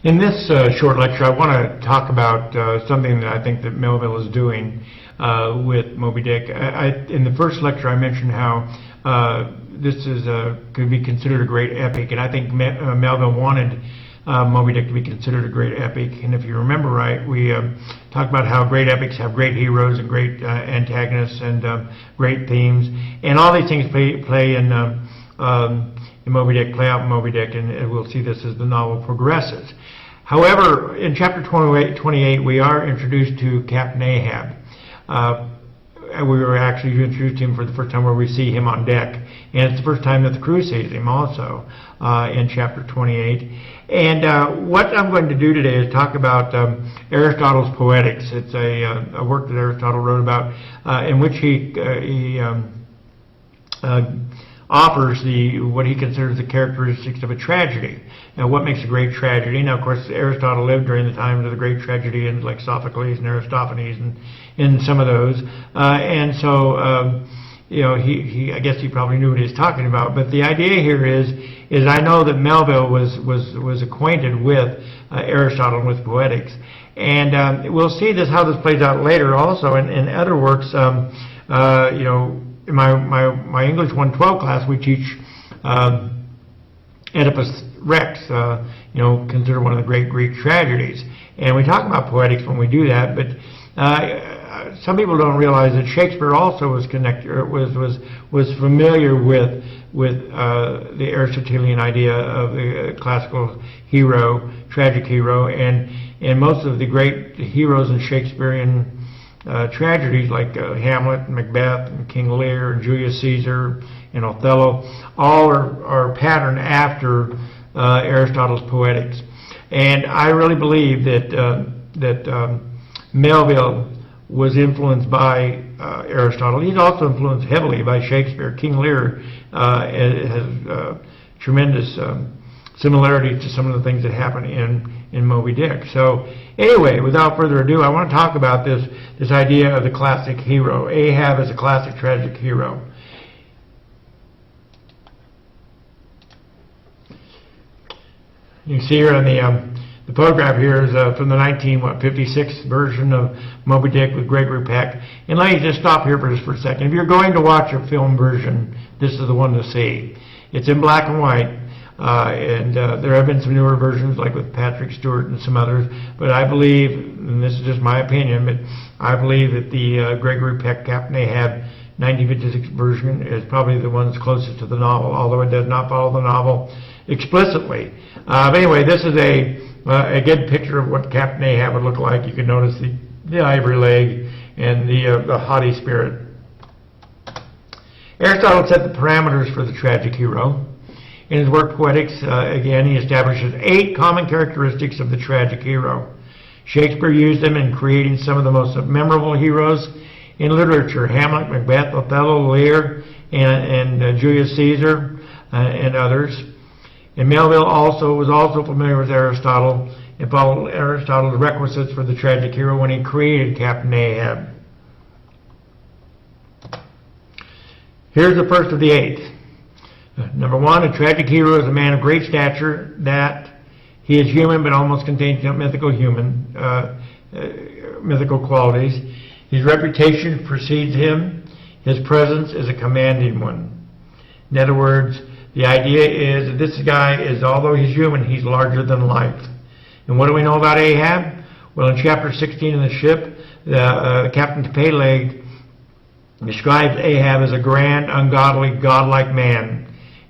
In this short lecture, I want to talk about something that I think that Melville is doing with Moby Dick. In the first lecture, I mentioned how this is could be considered a great epic, and I think Melville wanted Moby Dick to be considered a great epic. And if you remember right, we talked about how great epics have great heroes and great antagonists and great themes, and all these things play in Moby Dick, play out in Moby Dick, and we'll see this as the novel progresses. However, in chapter 28, we are introduced to Captain Ahab. We were actually introduced to him for the first time where we see him on deck, and it's the first time that the crew sees him also in chapter 28. And what I'm going to do today is talk about Aristotle's Poetics. It's a work that Aristotle wrote about in which he offers what he considers the characteristics of a tragedy. Now, what makes a great tragedy? Now, of course, Aristotle lived during the times of the great tragedians like Sophocles and Aristophanes and some of those. And so, I guess he probably knew what he was talking about. But the idea here is I know that Melville was acquainted with Aristotle and with Poetics. And we'll see how this plays out later also in other works. In my English 112 class, we teach Oedipus Rex, considered one of the great Greek tragedies. And we talk about poetics when we do that, but some people don't realize that Shakespeare also was familiar with the Aristotelian idea of the classical hero, tragic hero, and most of the great heroes in Shakespearean tragedies like Hamlet and Macbeth and King Lear and Julius Caesar and Othello all are patterned after Aristotle's Poetics. And I really believe that Melville was influenced by Aristotle. He's also influenced heavily by Shakespeare. King Lear has tremendous similarities to some of the things that happen in Moby Dick. So anyway, without further ado, I want to talk about this idea of the classic hero. Ahab is a classic tragic hero. You can see here on the photograph here is from the 1956 version of Moby Dick with Gregory Peck. And let me just stop here for a second. If you're going to watch a film version, this is the one to see. It's in black and white. And there have been some newer versions like with Patrick Stewart and some others, but I believe, and this is just my opinion, but I believe that the Gregory Peck Captain Ahab 1956 version is probably the one that's closest to the novel, although it does not follow the novel explicitly. But anyway, this is a good picture of what Captain Ahab would look like. You can notice the ivory leg and the haughty spirit. Aristotle set the parameters for the tragic hero. In his work Poetics, again, he establishes 8 common characteristics of the tragic hero. Shakespeare used them in creating some of the most memorable heroes in literature: Hamlet, Macbeth, Othello, Lear, and Julius Caesar, and others. And Melville was also familiar with Aristotle and followed Aristotle's requisites for the tragic hero when he created Captain Ahab. Here's the first of the 8. Number 1, a tragic hero is a man of great stature, that he is human but almost contains mythical qualities. His reputation precedes him. His presence is a commanding one. In other words, the idea is that this guy is, although he's human, he's larger than life. And what do we know about Ahab? Well, in chapter 16 of the ship, Captain Peleg describes Ahab as a grand, ungodly, godlike man.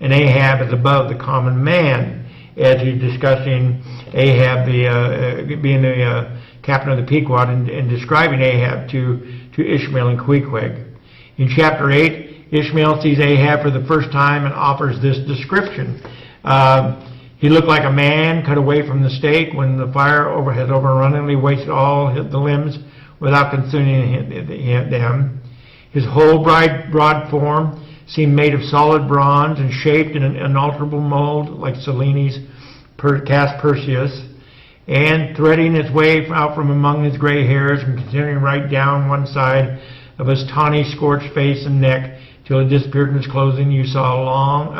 And Ahab is above the common man, as he's discussing Ahab being the captain of the Pequod and describing Ahab to Ishmael and Queequeg. In chapter 8, Ishmael sees Ahab for the first time and offers this description. He looked like a man cut away from the stake when the fire has overrunningly wasted all the limbs without consuming them. His whole broad form seemed made of solid bronze and shaped in an unalterable mold like Cellini's cast Perseus, and threading its way out from among his gray hairs and continuing right down one side of his tawny scorched face and neck till it disappeared in his clothing. You saw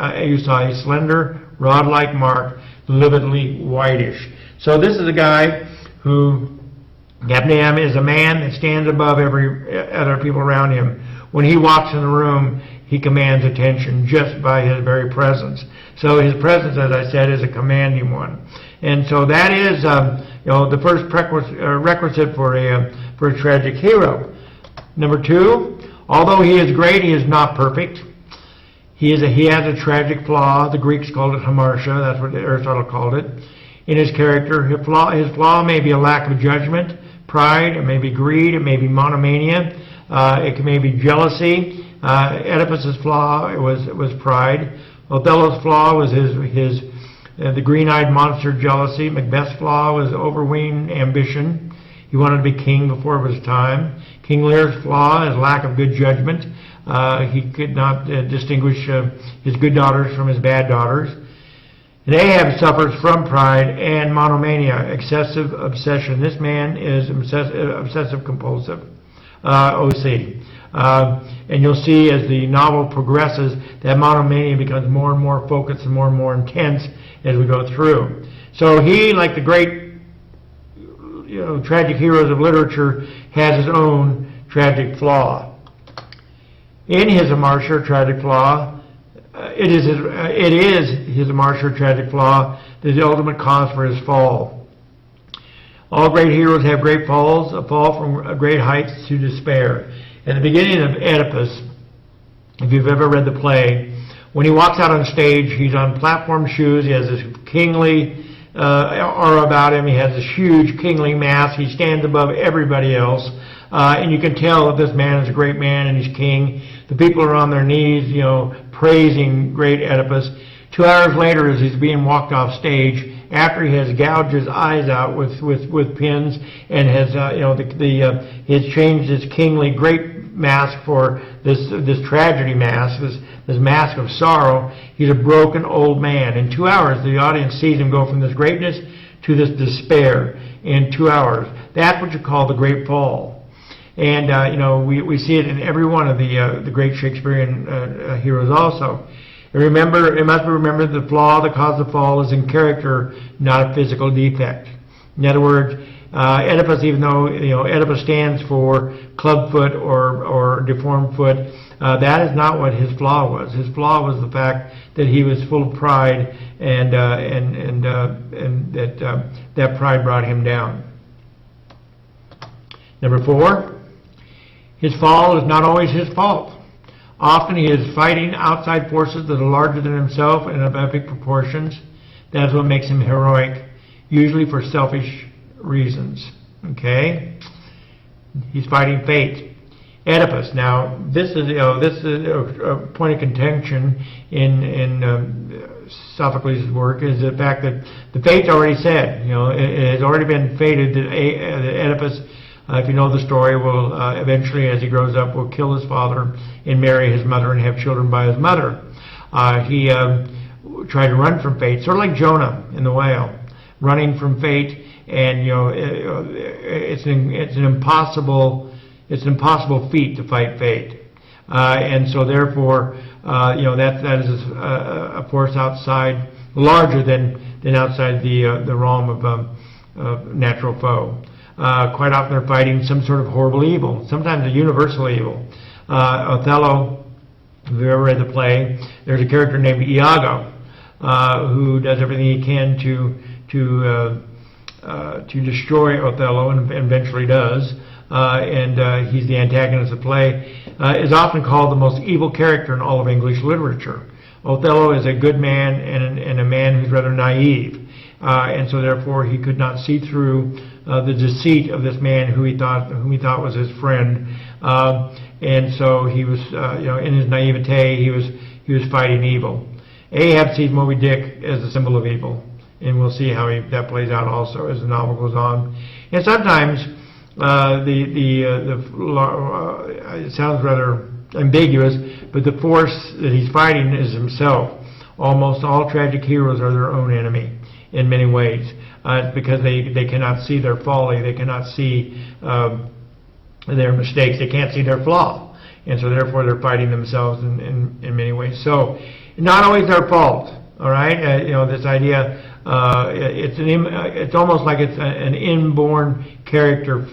a slender rod-like mark, lividly whitish. So this is a guy who, Captain Ahab, is a man that stands above every other people around him. When he walks in the room, he commands attention just by his very presence. So his presence, as I said, is a commanding one. And so that is, the first requisite for a tragic hero. Number two, although he is great, he is not perfect. He has a tragic flaw. The Greeks called it hamartia. That's what Aristotle called it. In his character, his flaw may be a lack of judgment, pride, it may be greed, it may be monomania, it may be jealousy. Oedipus' flaw was pride. Othello's flaw was the green-eyed monster jealousy. Macbeth's flaw was overweening ambition. He wanted to be king before it was time. King Lear's flaw is lack of good judgment. He could not distinguish his good daughters from his bad daughters. And Ahab suffers from pride and monomania, excessive obsession. This man is obsessive-compulsive, OC. And you'll see as the novel progresses that monomania becomes more and more focused and more intense as we go through. So he, like the great tragic heroes of literature, has his own tragic flaw. In his hamartia tragic flaw, it is his hamartia tragic flaw that is the ultimate cause for his fall. All great heroes have great falls, a fall from great heights to despair. At the beginning of Oedipus, if you've ever read the play, when he walks out on stage, he's on platform shoes. He has this kingly aura about him. He has this huge kingly mask. He stands above everybody else. And you can tell that this man is a great man and he's king. The people are on their knees, praising great Oedipus. 2 hours later, as he's being walked off stage, after he has gouged his eyes out with pins and has he's changed his kingly great mask for this tragedy mask, this mask of sorrow, he's a broken old man. In 2 hours, the audience sees him go from this greatness to this despair in 2 hours. That's what you call the great fall. And we see it in every one of the great Shakespearean heroes also. It must be remembered the flaw that caused the fall is in character, not a physical defect. In other words, Oedipus, even though Oedipus stands for clubfoot or deformed foot, that is not what his flaw was. His flaw was the fact that he was full of pride, and that pride brought him down. Number 4, his fall is not always his fault. Often he is fighting outside forces that are larger than himself and of epic proportions. That's what makes him heroic, usually for selfish reasons. Okay? He's fighting fate. Oedipus. Now, this is a point of contention in Sophocles' work, is the fact that the fate's already said. It has already been fated that Oedipus, if you know the story, will eventually, as he grows up, will kill his father and marry his mother and have children by his mother. He tried to run from fate, sort of like Jonah in the whale, running from fate, and it's an impossible feat to fight fate, and so therefore that is a force outside, larger than outside the realm of natural foe. Quite often they're fighting some sort of horrible evil, sometimes a universal evil. Othello, if you've ever read the play, there's a character named Iago who does everything he can to destroy Othello, and eventually does. And he's the antagonist of the play. Is often called the most evil character in all of English literature. Othello is a good man and a man who's rather naive. And so therefore he could not see through the deceit of this man whom he thought was his friend, and so he was, in his naivete, he was fighting evil. Ahab sees Moby Dick as a symbol of evil, and we'll see how that plays out also as the novel goes on. And sometimes it sounds rather ambiguous, but the force that he's fighting is himself. Almost all tragic heroes are their own enemy in many ways, because they cannot see their folly, they cannot see their mistakes, they can't see their flaw, and so therefore they're fighting themselves in many ways. So not always their fault, All right, this idea. It's almost like it's an inborn character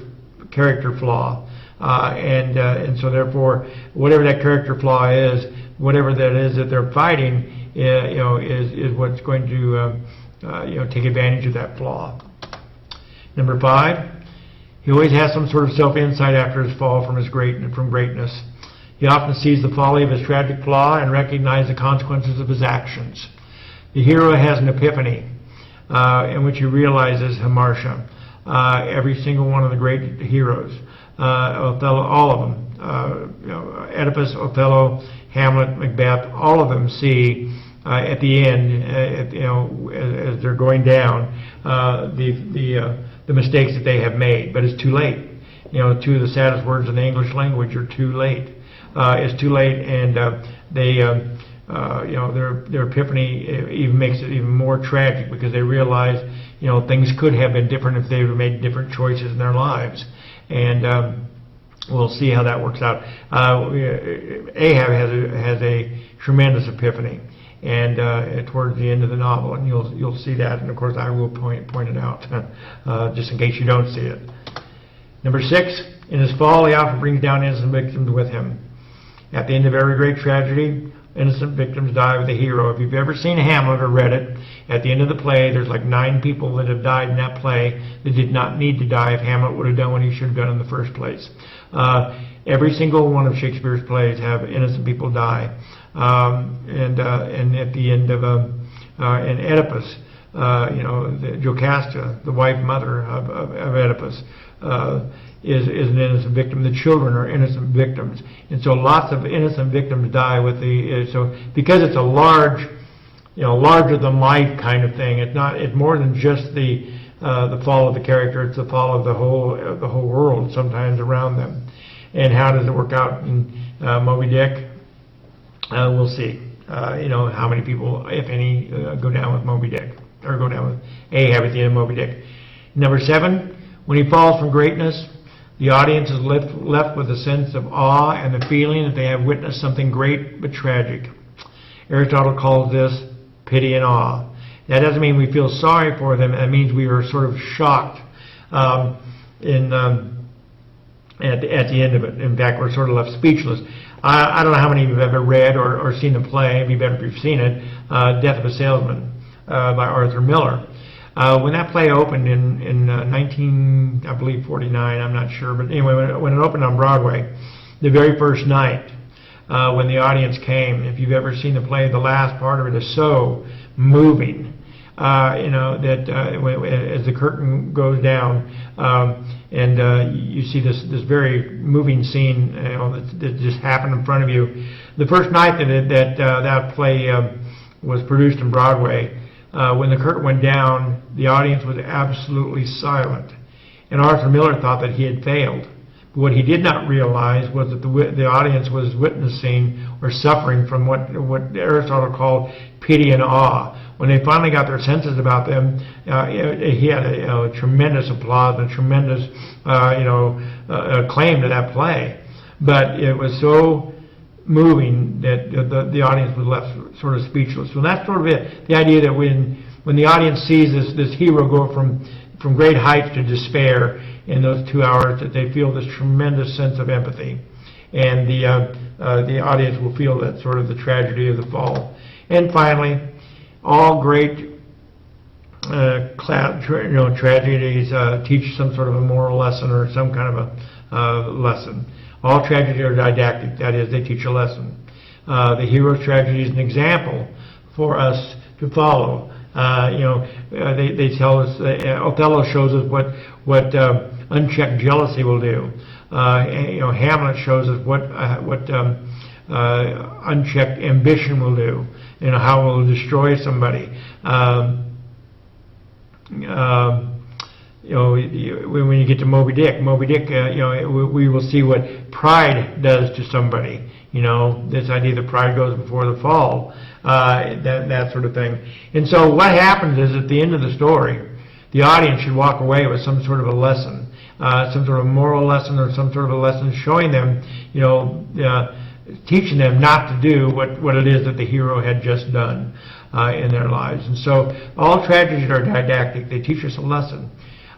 flaw, and so therefore, whatever that character flaw is, whatever that is that they're fighting, is what's going to take advantage of that flaw. Number 5, he always has some sort of self-insight after his fall from greatness. He often sees the folly of his tragic flaw and recognizes the consequences of his actions. The hero has an epiphany in which he realizes Hamartia. Every single one of the great heroes, Othello, all of them, Oedipus, Othello, Hamlet, Macbeth, all of them see at the end, as they're going down, the mistakes that they have made. But it's too late. Two of the saddest words in the English language are too late. It's too late, and their epiphany even makes it even more tragic, because they realize, things could have been different if they would have made different choices in their lives. And we'll see how that works out. Ahab has a tremendous epiphany, and towards the end of the novel, and you'll see that. And of course, I will point it out just in case you don't see it. Number 6, in his fall, he often brings down innocent victims with him. At the end of every great tragedy, innocent victims die with the hero. If you've ever seen Hamlet or read it, at the end of the play, there's like 9 people that have died in that play that did not need to die if Hamlet would have done what he should have done in the first place. Every single one of Shakespeare's plays have innocent people die. And at the end of in Oedipus, Jocasta, the wife mother of Oedipus, is an innocent victim. The children are innocent victims, and so lots of innocent victims die with so because it's a larger than life kind of thing. It's more than just the fall of the character. It's the fall of the whole world sometimes around them. And how does it work out in Moby Dick? We'll see. How many people, if any, go down with Moby Dick, or go down with Ahab at the end of Moby Dick. Number 7, when he falls from greatness, the audience is left with a sense of awe and the feeling that they have witnessed something great but tragic. Aristotle calls this pity and awe. That doesn't mean we feel sorry for them. That means we are sort of shocked at the end of it. In fact, we're sort of left speechless. I don't know how many of you have ever read or seen the play. It'd be better if you've seen it, Death of a Salesman by Arthur Miller. When that play opened in 1949, I'm not sure, but anyway, when it opened on Broadway, the very first night, when the audience came, if you've ever seen the play, the last part of it is so moving, that as the curtain goes down, and you see this very moving scene, that just happened in front of you. The first night that play was produced in Broadway, when the curtain went down, the audience was absolutely silent. And Arthur Miller thought that he had failed. But what he did not realize was that the audience was witnessing or suffering from what Aristotle called pity and awe. When they finally got their senses about them, he had a tremendous applause and tremendous acclaim to that play. But it was so moving that the audience was left sort of speechless. So that's sort of it. The idea that when the audience sees this hero go from great heights to despair in those 2 hours, that they feel this tremendous sense of empathy, and the audience will feel that sort of the tragedy of the fall. And finally, all great tragedies teach some sort of a moral lesson or some kind of a lesson. All tragedies are didactic, that is, they teach a lesson. The hero's tragedy is an example for us to follow. They tell us, Othello shows us what unchecked jealousy will do. Hamlet shows us what unchecked ambition will do. How it will destroy somebody. When you get to Moby Dick, we will see what pride does to somebody. This idea that pride goes before the fall, that sort of thing. And so what happens is, at the end of the story, the audience should walk away with some sort of a lesson, some sort of moral lesson, or some sort of a lesson showing them, teaching them not to do what it is that the hero had just done in their lives. And so all tragedies are didactic. They teach us a lesson.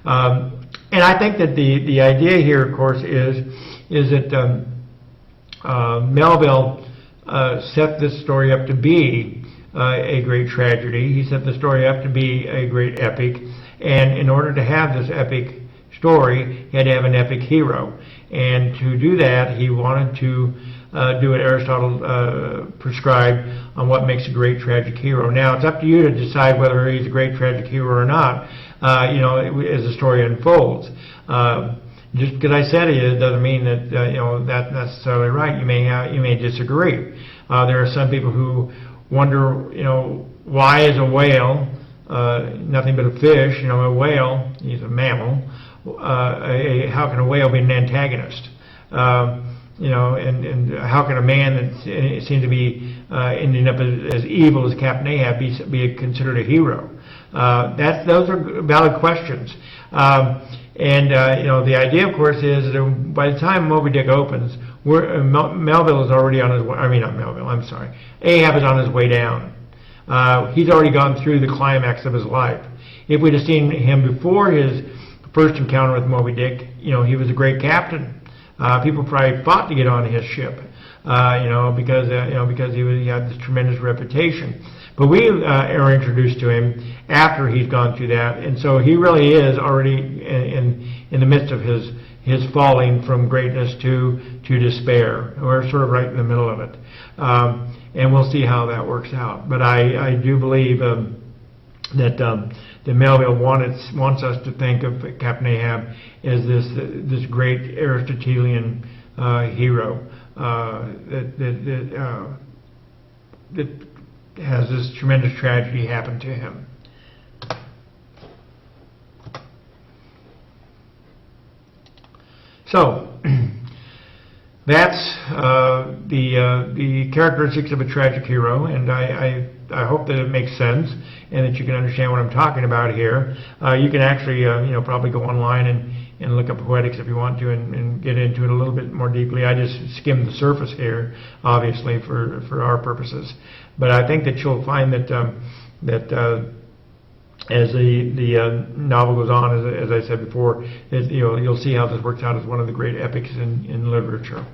And I think that the idea here, of course, is that Melville set this story up to be a great tragedy. He set the story up to be a great epic. And in order to have this epic story, he had to have an epic hero. And to do that, he wanted to do what Aristotle prescribed on what makes a great tragic hero. Now, it's up to you to decide whether he's a great tragic hero or not, as the story unfolds. Just because I said he is doesn't mean that that's necessarily right. You may disagree. There are some people who wonder, why is a whale nothing but a fish? A whale, he's a mammal. How can a whale be an antagonist? And how can a man that seems to be ending up as evil as Captain Ahab be considered a hero? Those are valid questions. The idea, of course, is that by the time Moby Dick opens, Melville is already on his way. I mean, not Melville. I'm sorry. Ahab is on his way down. He's already gone through the climax of his life. If we'd have seen him before his first encounter with Moby Dick, he was a great captain. People probably fought to get on his ship, because he had this tremendous reputation. But we are introduced to him after he's gone through that, and so he really is already in the midst of his falling from greatness to despair. We're sort of right in the middle of it, and we'll see how that works out. But I do believe that Melville wants us to think of Captain Ahab as this great Aristotelian hero that has this tremendous tragedy happen to him. So that's the characteristics of a tragic hero, and I hope that it makes sense and that you can understand what I'm talking about here. You can actually probably go online and look up poetics if you want to and get into it a little bit more deeply. I just skimmed the surface here, obviously for our purposes. But I think that you'll find that as the novel goes on, as I said before, you'll see how this works out as one of the great epics in literature.